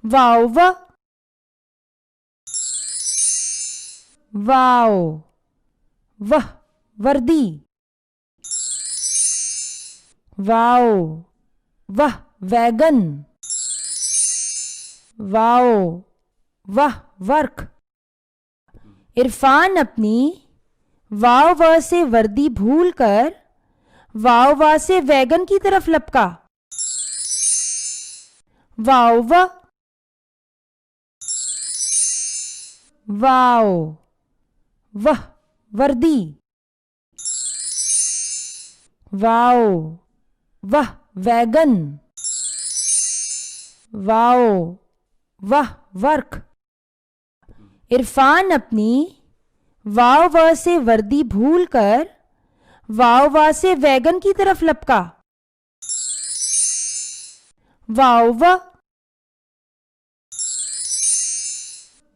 वाव व वाव वह वर्दी। वाव वह वैगन। वाव वह वर्क। इरफान अपनी वाव व से वर्दी भूलकर वाव वा से वैगन की तरफ लपका। वाव व वाव वह वर्दी। वाव वह वैगन। वाव वह वर्क। इरफान अपनी वाव व से वर्दी भूलकर वाव वा से वैगन की तरफ लपका। वाव व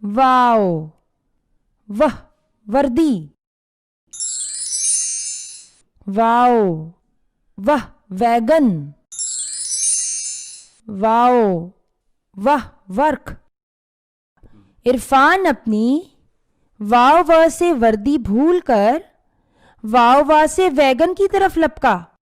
वाव वह वर्दी। वाव वह वैगन। वाव वह वर्क। इरफान अपनी वाव व से वर्दी भूलकर वाव वा से वैगन की तरफ लपका।